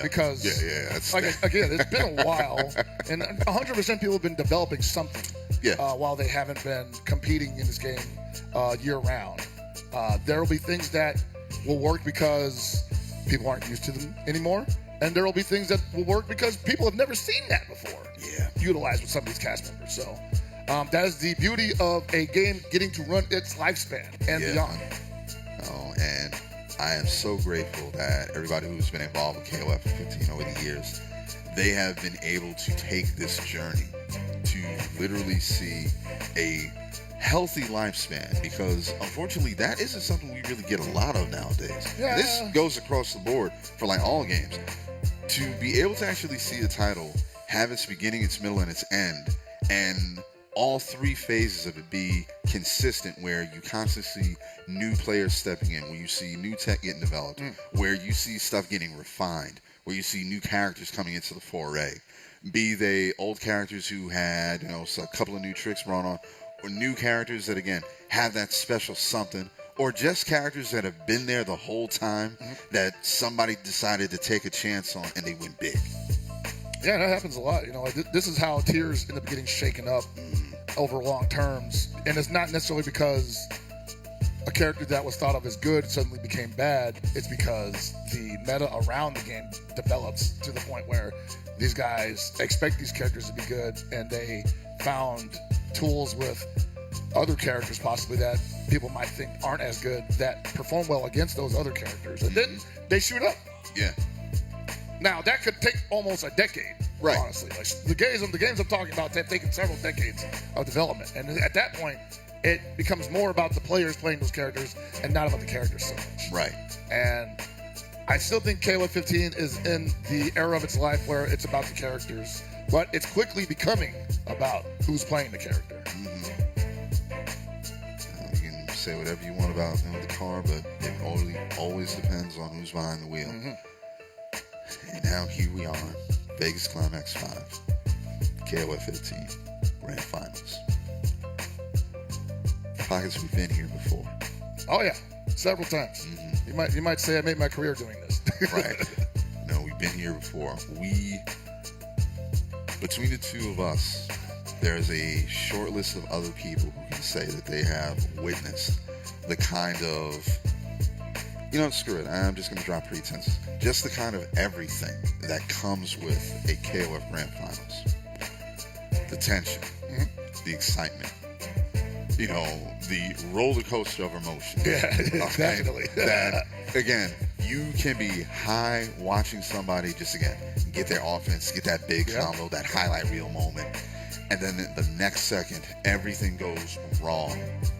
because That's again, it's been a while, and 100% people have been developing something while they haven't been competing in this game year round. There will be things that will work because people aren't used to them anymore, and there will be things that will work because people have never seen that before. Utilized with some of these cast members. So that is the beauty of a game getting to run its lifespan and beyond. Oh, and I am so grateful that everybody who's been involved with KOF 15 over the years, they have been able to take this journey to literally see a healthy lifespan, because unfortunately that isn't something we really get a lot of nowadays. This goes across the board for like all games. To be able to actually see a title have its beginning, its middle, and its end, and all three phases of it be consistent, where you constantly see new players stepping in, where you see new tech getting developed, where you see stuff getting refined, where you see new characters coming into the foray, be they old characters who had a couple of new tricks brought on, or new characters that again have that special something, or just characters that have been there the whole time that somebody decided to take a chance on and they went big. Yeah, that happens a lot. This is how tiers end up getting shaken up over long terms, and it's not necessarily because a character that was thought of as good suddenly became bad. It's because the meta around the game develops to the point where these guys expect these characters to be good, and they found tools with other characters possibly that people might think aren't as good that perform well against those other characters, and then they shoot up. Now that could take almost a decade, honestly. Like the games I'm talking about have taken several decades of development, and at that point it becomes more about the players playing those characters and not about the characters so much. And I still think KOF 15 is in the era of its life where it's about the characters, but it's quickly becoming about who's playing the character. You can say whatever you want about the car, but it always depends on who's behind the wheel. And now here we are, Vegas Climax 5, KOF 15, Grand Finals. Pockets, we've been here before. Oh yeah, several times. You might say I made my career doing this. No, we've been here before. Between the two of us, there's a short list of other people who can say that they have witnessed the kind of, screw it, I'm just going to drop pretense. Just the kind of everything that comes with a KOF Grand Finals. The tension, the excitement, the roller coaster of emotion. Definitely. That, again, you can be high watching somebody just, again, get their offense, get that big combo, that highlight reel moment, and then the next second, everything goes wrong.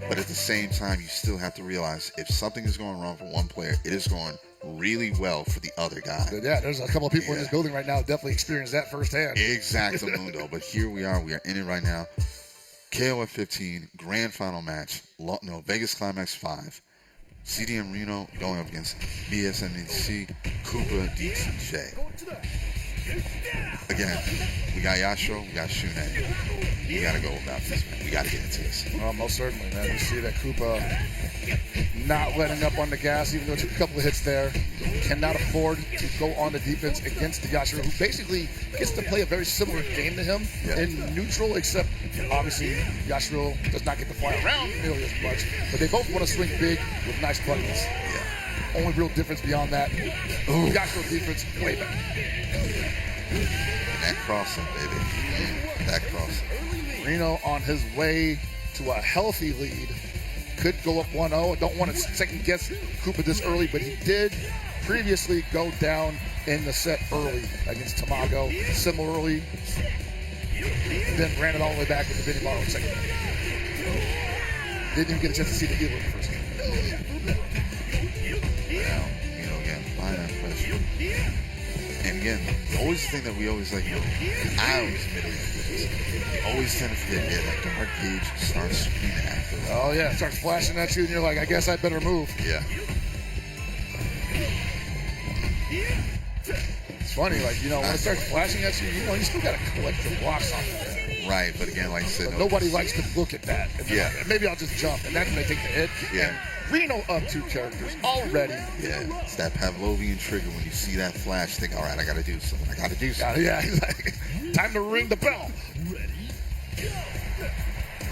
But at the same time, you still have to realize if something is going wrong for one player, it is going really well for the other guy. Yeah, there's a couple of people in this building right now who definitely experienced that firsthand. Exactamundo. But here we are in it right now. KOF 15 Grand Final match, Vegas Climax 5. CDM Rino going up against MDC, KoopaDTJ. Again, we got Yashiro, we got Shune. We got to go about this, man. We got to get into this. Well, most certainly, man. You see that Koopa not letting up on the gas, even though it took a couple of hits there. Cannot afford to go on the defense against the Yashiro, who basically gets to play a very similar game to him in neutral, except obviously Yashiro does not get to fly around nearly as much. But they both want to swing big with nice buttons. Only real difference beyond that, Yashiro defense way better. That crossing, baby. That crossing. Rino on his way to a healthy lead. Could go up 1-0. Don't want to second guess Koopa this early, but he did previously go down in the set early against Tamago. Similarly, then ran it all the way back with the Vinny Morrow in second. Didn't even get a chance to see the dealer in the first game. Now, again, fine that pressure. And again, always the thing that we always I always admit it. Always tend to forget, that dark gauge starts screaming after that. Oh yeah, it starts flashing at you, and you're like, I guess I better move. Yeah. It's funny, when it starts flashing at you, you still gotta collect your blocks off of it. Right, but again, like I said, nobody likes to look at that. And maybe I'll just jump, and that's when they take the hit. Yeah. Rino up 2 characters already. Yeah, it's that Pavlovian trigger when you see that flash, think, all right, I got to do something. I got to do something. Yeah, he's like, time to ring the bell. All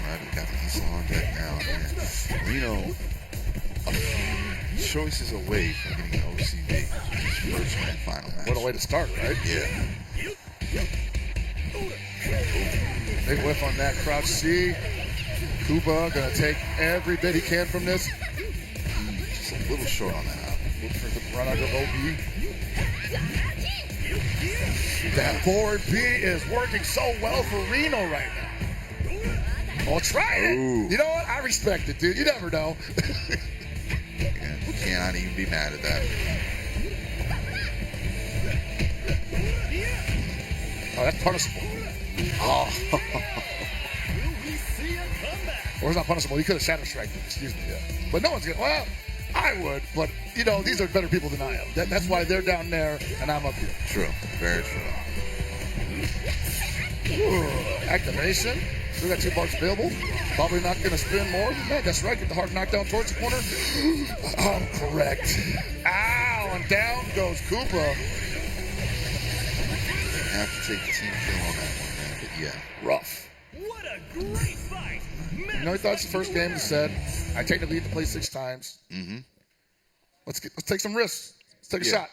right, we got the Diesel on deck now. Man. Rino, a few choices away from getting an OCV, which is first grand final match. What a way to start, right? Yeah. Big whiff on that crouch C. Koopa gonna take every bit he can from this. Just a little short on that out. Look for the run under OB. That forward B is working so well for Rino right now. Oh, try it. Ooh. You know what? I respect it, dude. You never know. Yeah, you cannot even be mad at that. Oh, that's punishable. Oh. Or it's not punishable. You could have shadow striked him. Excuse me. Yeah. But no one's gonna. Well, I would. But you know, these are better people than I am. That's why they're down there and I'm up here. True. Very true. Ooh, activation. Still got 2 bars available. Probably not gonna spin more. Man, that's right. Get the hard knockdown towards the corner. I'm correct. Ow! And down goes Koopa. Have to take the team kill on that one, man. But yeah. Rough. What a great fight! You know, he thought it's the first game. He said, "I take the lead to play 6 times. Mm-hmm. Let's take some risks. Let's take a shot."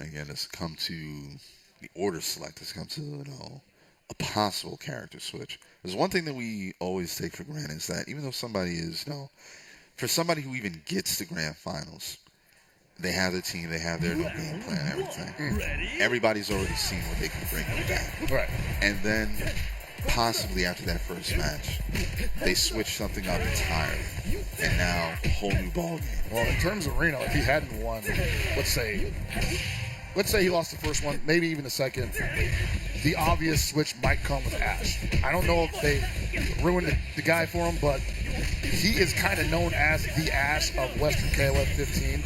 Again, it's come to the order select. It's come to, you know, a possible character switch. There's one thing that we always take for granted is that even though somebody is, you know, for somebody who even gets to grand finals, they have the team, they have their new game plan and everything. Everybody's already seen what they can bring to that. Right. And then possibly after that first match, they switch something up entirely. And now a whole new ball game. Well, in terms of Reno, if he hadn't won, let's say he lost the first one, maybe even the second, the obvious switch might come with Ash. I don't know if they ruined the guy for him, but he is kind of known as the Ash of Western KOF 15,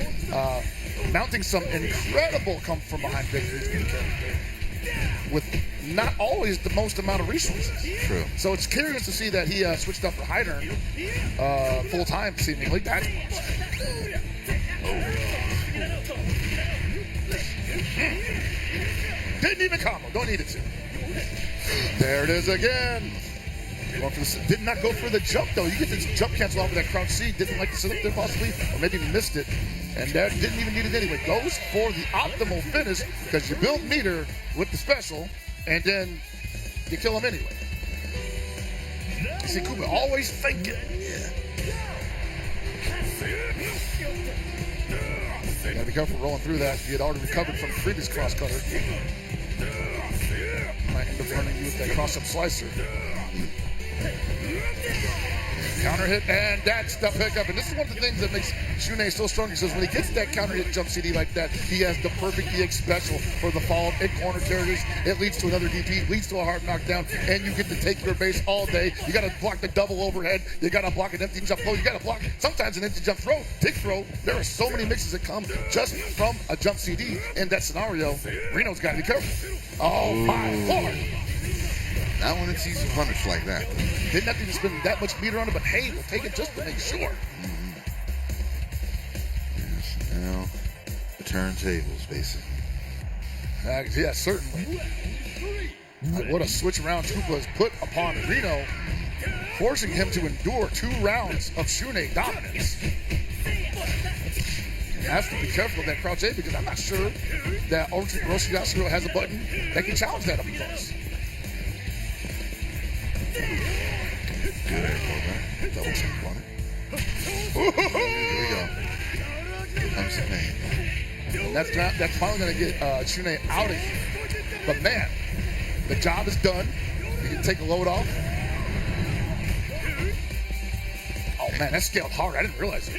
mounting some incredible come-from-behind victories for the character with not always the most amount of resources. True. So it's curious to see that he switched up for Hydern full-time, seemingly. That's didn't even combo. Don't need it to. There it is again. Did not go for the jump, though. You get this jump cancel off of that crouch C. Didn't like to sit up there possibly, or maybe missed it. And that didn't even need it anyway. Goes for the optimal finish because you build meter with the special, and then you kill him anyway. You see, Koopa always thinking. Yeah. You gotta be careful rolling through that. He had already recovered from the previous cross cutter. Might end up running you with that cross-up slicer. Counter hit, and that's the pickup. And this is one of the things that makes Shunei so strong. He says when he gets that counter hit jump CD like that, he has the perfect EX special for the follow-up in corner carriers. It leads to another DP, leads to a hard knockdown, and you get to take your base all day. You got to block the double overhead. You got to block an empty jump throw. You got to block sometimes an empty jump throw, tick throw. There are so many mixes that come just from a jump CD in that scenario. Reno's got to be careful. Oh, my Lord. Not when it's easy punish like that. Didn't have to spend that much meter on it, but hey, we'll take it just to make sure. Mm-hmm. Yes, now the turntables, basically. Yeah, certainly. What a switch around Koopa has put upon Rino, forcing him to endure 2 rounds of Shunei dominance. He has to be careful of that crouch A because I'm not sure that Orochi has a button that can challenge that up close. Good air man. Double check on it. Here we go. Here comes the pain. That's finally going to get Shunei out of here. But man, the job is done. You can take a load off. Oh man, that scaled hard. I didn't realize it.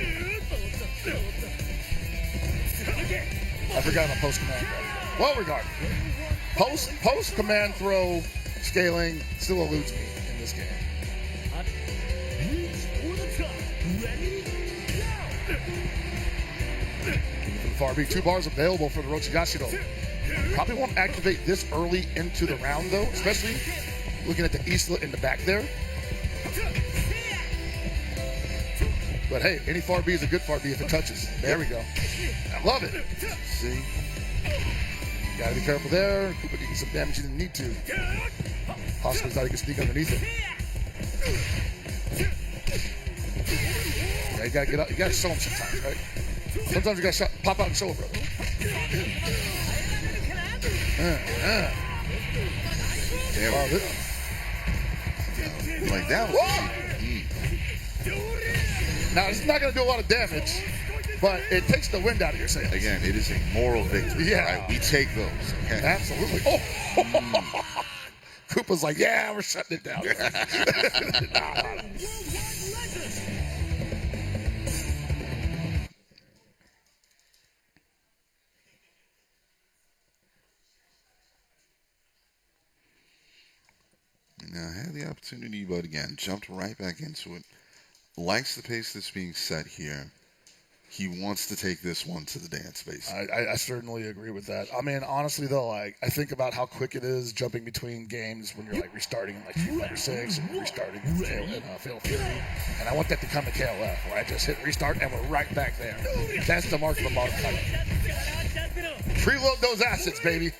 I forgot about post command throw. Well, regardless, post command throw scaling still eludes me in this game. Far B, 2 bars available for the Orochi. Probably won't activate this early into the round though, especially looking at the eastlet in the back there. But hey, any far B is a good far B if it touches. There we go. I love it. See? Gotta be careful there. Koopa did some damage he didn't need to. Possibly thought he could sneak underneath it. Yeah, you gotta get up. You gotta show him sometimes, right? Sometimes you gotta pop out and show him, brother. Damn. Like that was Now, it's not going to do a lot of damage, but it takes the wind out of your sails. Again, it is a moral victory. Yeah. Right? We take those. Okay? Absolutely. Oh! Koopa's like, yeah, we're shutting it down. Now, had the opportunity, but again, jumped right back into it. Likes the pace that's being set here. He wants to take this one to the dance, basically. I certainly agree with that. I mean, honestly, though, like, I think about how quick it is jumping between games when you're, like, restarting in, like, Street Fighter 6 and restarting in Fatal Fury. And I want that to come to KOF, where I just hit restart and we're right back there. That's the mark of the modern fighter. Preload those assets, baby.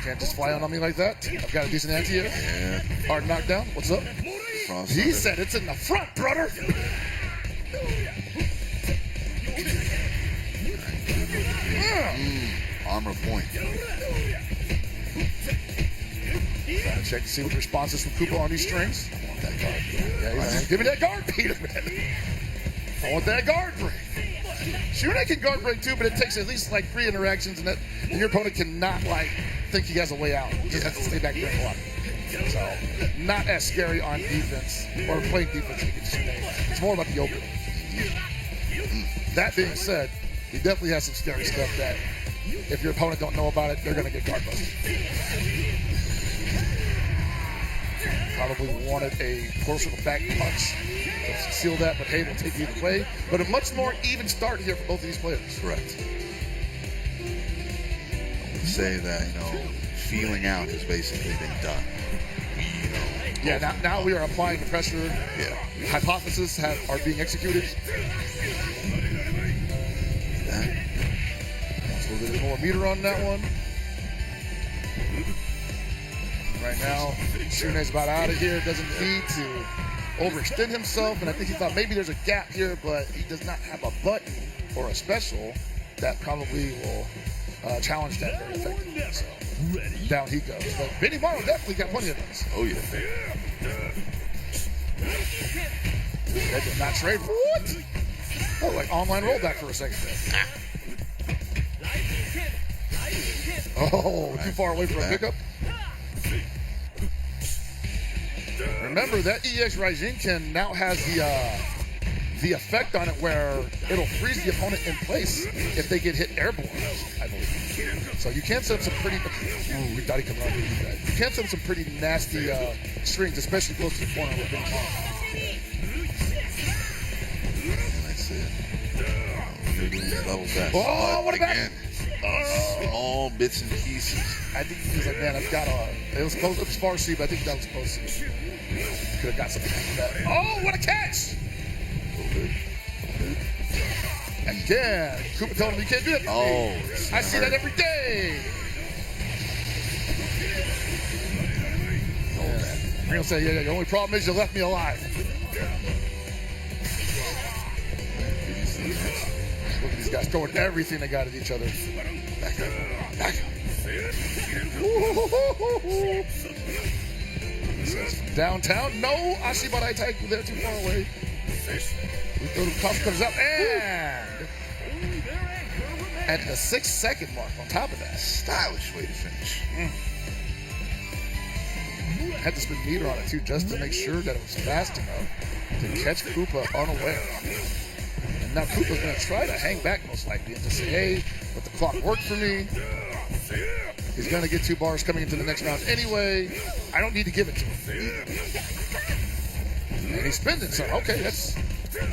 Can't just fly on me like that. I've got a decent anti here. Yeah. Hard knockdown. What's up? He said it's in the front, brother. Armor point. Gotta check to see what the response is from Koopa on these strings. I want that guard. Yeah, give me that guard, Peter, man. I want that guard break. Shune can guard break too, but it takes at least like 3 interactions, and your opponent cannot like think he has a way out. He just has to stay back there and block. So, not as scary on defense or playing defense against Shune. It's more about the opening. That being said, he definitely has some scary stuff that if your opponent don't know about it, they're gonna get guard busted. Probably wanted a closer back punch to seal that, but hey, it'll take either way. But a much more even start here for both of these players. Correct. I would say that, feeling out has basically been done. Yeah, now we are applying the pressure. Yeah. Hypotheses are being executed. So there's more meter on that one. Right now, Shune's about out of here. Doesn't need to overextend himself, and I think he thought maybe there's a gap here, but he does not have a button or a special that probably will challenge that very effectively. So down he goes. But Benny Morrow definitely got plenty of those. Oh, yeah. That did not trade. What? Oh, like online rollback for a second there. Oh, too far away for a pickup. Remember that EX Raijinken now has the effect on it where it'll freeze the opponent in place if they get hit airborne, I believe. So you can set up some pretty. Ooh, we thought he could run into that. You can set up some pretty nasty strings, especially close to the corner with Benny Morrow. That's it. Level best. Oh, what about again? Small bits and pieces. I think he was like, man, I've got it was close. It was far C, but I think that was close C. Could have got something out of that. Oh, what a catch! Again, Koopa told him you can't do that. Oh, I see that every day. Yeah. Rino said, yeah, the only problem is you left me alive. Look at these guys throwing everything they got at each other. Back up. Back up. Downtown. No, Ashibara Taiku there too far away. We throw the cuff comes up and at the 6-second mark on top of that. Stylish way to finish. Had to spin meter on it too just to make sure that it was fast enough to catch Koopa unaware. And now Koopa's going to try to hang back most likely and just say, hey, let the clock work for me. He's going to get 2 bars coming into the next round anyway. I don't need to give it to him. And he's spinning some. Okay, that's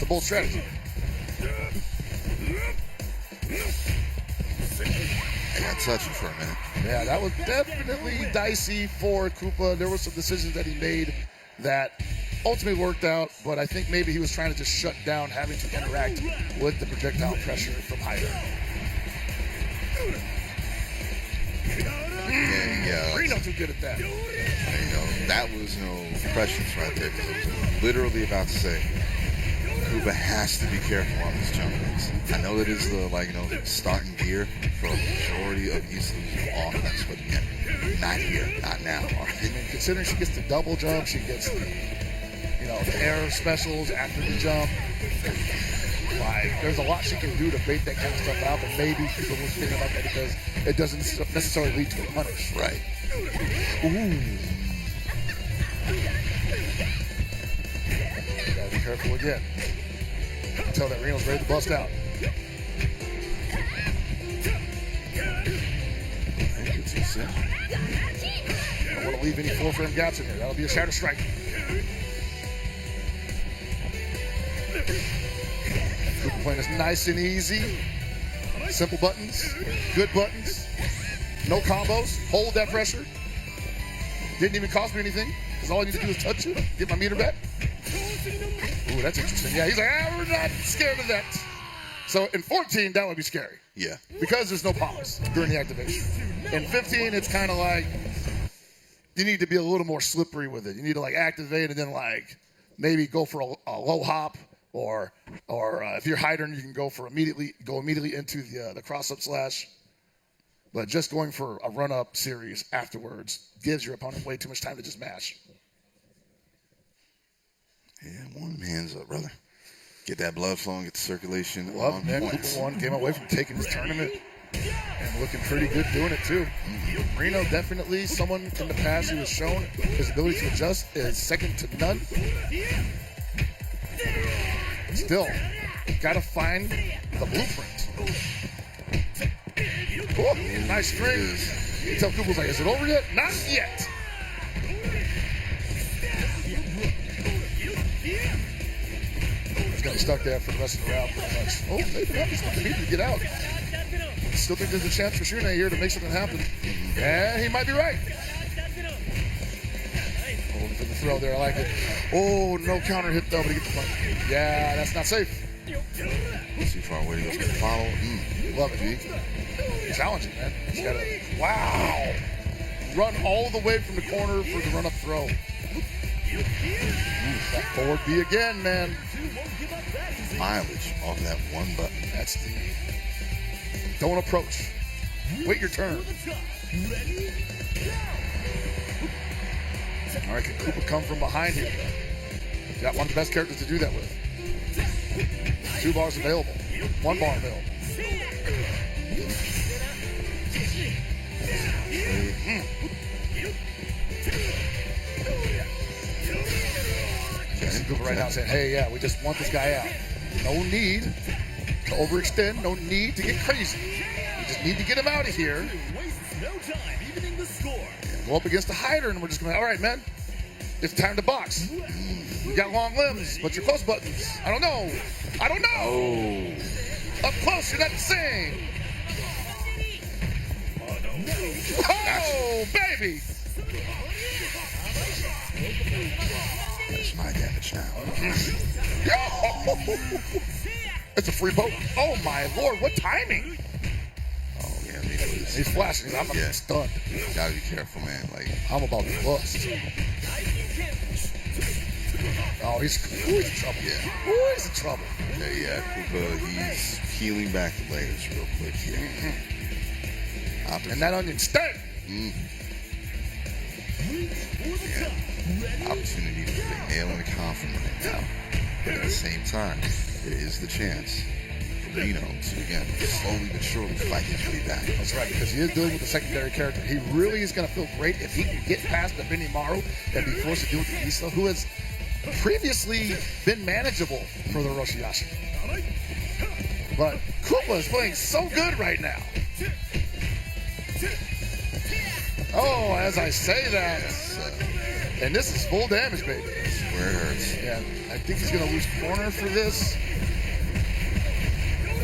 a bold strategy. I got touchy for a minute. Yeah, that was definitely dicey for Koopa. There were some decisions that he made that ultimately worked out, but I think maybe he was trying to just shut down having to interact with the projectile pressure from Hyder. Yeah, Rino too good at that. That was no questions right there. Because I was literally about to say, Koopa has to be careful on his jump kicks. I know that is the starting gear for a majority of East offense, but again, not here, not now. All right? I mean, considering she gets the double jump, she gets the air specials after the jump. Like, there's a lot she can do to bait that kind of stuff out, but maybe people will think about that because it doesn't necessarily lead to a punish. Right. Ooh. Gotta be careful again. Until that Reno's ready to bust out. Don't want to leave any 4-frame gaps in here. That'll be a shatter strike. Koopa playing this nice and easy. Simple buttons, good buttons, no combos. Hold that pressure. Didn't even cost me anything because all I need to do is touch it, get my meter back. Ooh, that's interesting. Yeah, he's like, we're not scared of that. So in 14, that would be scary. Yeah. Because there's no pause during the activation. In 15, it's kind of like you need to be a little more slippery with it. You need to like activate and then like maybe go for a low hop. Or if you're hiding, you can go immediately into the cross-up slash. But just going for a run-up series afterwards gives your opponent way too much time to just mash. Yeah, one hands up, brother. Get that blood flowing, get the circulation. Well, man, Koopa one came away from taking his tournament and looking pretty good doing it too. Rino definitely someone in the past who has shown his ability to adjust is second to none. Still, gotta find the blueprint. Oh, nice string. You tell Koopa's like, is it over yet? Not yet. He's gonna be stuck there for the rest of the round pretty much. Oh, maybe not. He's looking to get out. Still think there's a chance for Shune here to make something happen. And he might be right. Holding for the throw there, I like it. Oh, no counter hit though, but he gets the punch. Yeah, that's not safe. Too far away to go for the follow. Love it, D. Challenging, man. He's got to, wow. Run all the way from the corner for the run-up throw. That forward B again, man. Mileage off that one button. That's the, don't approach. Wait your turn. All right, can Koopa come from behind here? Got one of the best characters to do that with. 2 bars available. 1 bar available. Koopa right now saying, hey, yeah, we just want this guy out. No need to overextend. No need to get crazy. We just need to get him out of here. Go up against the hider, and we're just going, all right, man, it's time to box. You got long limbs, but your close buttons, I don't know. Oh. Up close, you're not the same. Oh, baby. That's my damage now. It's a free boat. Oh, my Lord, what timing. Oh, yeah, he's flashing. I'm stunned. Gotta be careful, man. Like, I'm about to bust. Oh, he's in trouble. Yeah. He's in trouble. Yeah, Koopa, he's peeling back the layers real quick here. And that onion stank. Yeah. Opportunity to put a nail in the coffin right now. But at the same time, there is the chance for Rino to, again, slowly but surely fight his way back. That's right, because he is dealing with a secondary character. He really is going to feel great if he can get past the Benimaru and be forced to deal with the Issa, who has previously been manageable for the Roshiyashi. But Koopa is playing so good right now. Oh, as I say that, and this is full damage, baby. This is where it hurts. Yeah, I think he's going to lose corner for this.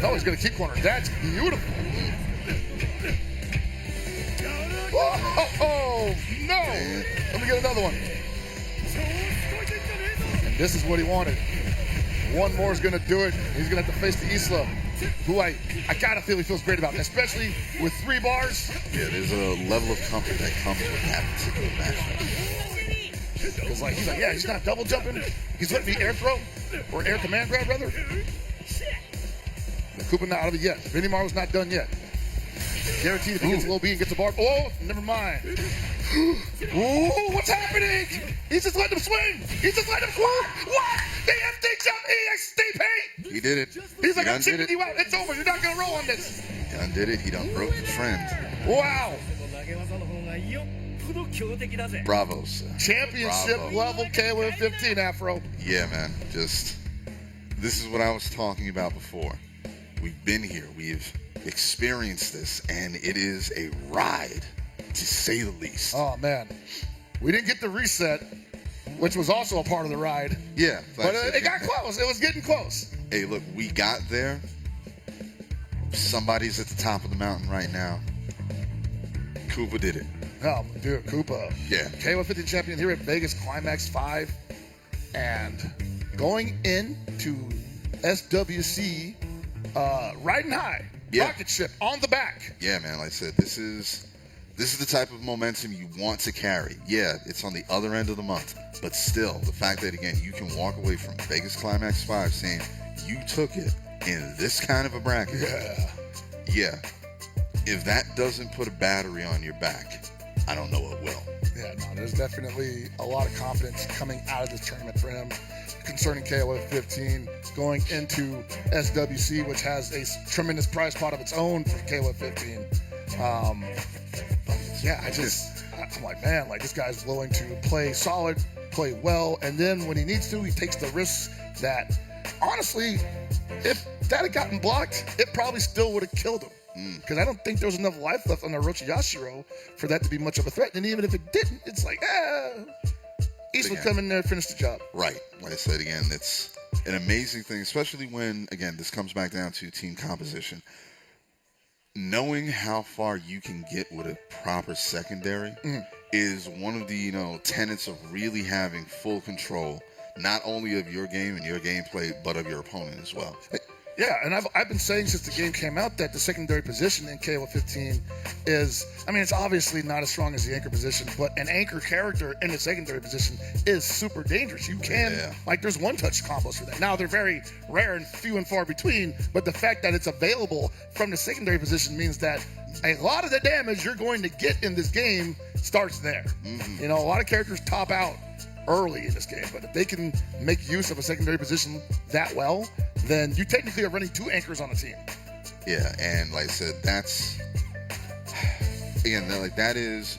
No, he's going to keep corner. That's beautiful. Oh, no. Let me get another one. And this is what he wanted. One more is going to do it. He's going to have to face the Isla, who I kind of feel he feels great about, especially with 3 bars. Yeah, there's a level of comfort that comes with that particular matchup. Because he's like, yeah, he's not double jumping. He's letting me air throw, or air command grab, rather. Koopa not out of it yet. Vinny Mario's not done yet. Guaranteed if he gets a low B and gets a bar. Oh, never mind. Ooh, what's happening? He's just letting him swing. He's just letting him swing. What? The FD jump EXTP. He did it. He's like, I'm chipping you out. It's over. You're not going to roll on this. He done did it. He done broke the trend. Wow. Bravo, sir. Championship Bravo. level KOF 15, Afro. Yeah, man. This is what I was talking about before. We've been here. We've experienced this, and it is a ride, to say the least. Oh, man. We didn't get the reset, which was also a part of the ride. Yeah. But it got close. It was getting close. Hey, look, we got there. Somebody's at the top of the mountain right now. Koopa did it. Oh, dude, Koopa. Yeah. KOF 15 champion here at Vegas Climax 5. And going into SWC, riding high. Yeah. Rocket ship on the back. Yeah, man. Like I said, this is the type of momentum you want to carry. Yeah, it's on the other end of the month, but still, the fact that again you can walk away from Vegas Climax 5 saying you took it in this kind of a bracket. Yeah. If that doesn't put a battery on your back, I don't know what will. Yeah, no, there's definitely a lot of confidence coming out of this tournament for him concerning KOF 15, going into SWC, which has a tremendous prize pot of its own for KOF 15. I'm like, man, this guy's willing to play solid, play well, and then when he needs to, he takes the risks that, honestly, if that had gotten blocked, it probably still would have killed him. Because I don't think there was enough life left on Orochi Yashiro for that to be much of a threat. And even if it didn't, it's like, East would come in there and finish the job. Right. Like I said, again, it's an amazing thing, especially when, again, this comes back down to team composition. Knowing how far you can get with a proper secondary is one of the, tenets of really having full control, not only of your game and your gameplay, but of your opponent as well. Yeah, and I've been saying since the game came out that the secondary position in KOF 15 is, it's obviously not as strong as the anchor position, but an anchor character in the secondary position is super dangerous. You can, there's one-touch combos for that. Now, they're very rare and few and far between, but the fact that it's available from the secondary position means that a lot of the damage you're going to get in this game starts there. A lot of characters top out early in this game, but if they can make use of a secondary position that well, then you technically are running 2 anchors on a team. Yeah, and like I said, that's again, that is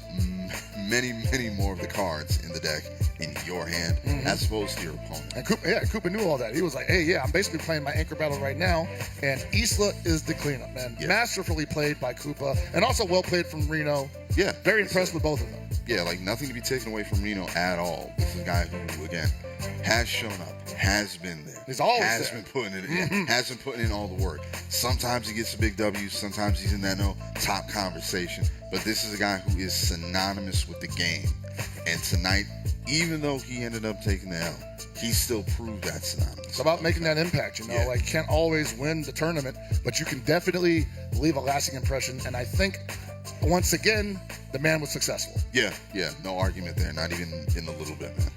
many more of the cards in the deck in your hand as opposed to your opponent. And Koopa knew all that. He was like, hey, yeah, I'm basically playing my anchor battle right now, and Isla is the cleanup, man. Yeah. Masterfully played by Koopa, and also well played from Rino. Yeah. Very impressed with both of them. Yeah, nothing to be taken away from Rino at all. This is a guy who, again, has shown up, has been there. He's always has there. Been putting it in, has been putting in all the work. Sometimes he gets a big W, sometimes he's in that top conversation. But this is a guy who is synonymous with the game. And tonight, even though he ended up taking the L, he still proved that synonymous. It's about making that impact, can't always win the tournament, but you can definitely leave a lasting impression. And I think, once again, the man was successful. Yeah, no argument there, not even in a little bit, man.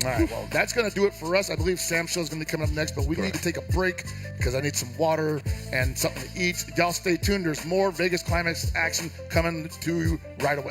All right, well, that's going to do it for us. I believe Sam's show is going to be coming up next, but we need to take a break because I need some water and something to eat. Y'all stay tuned. There's more Vegas Climax action coming to you right away.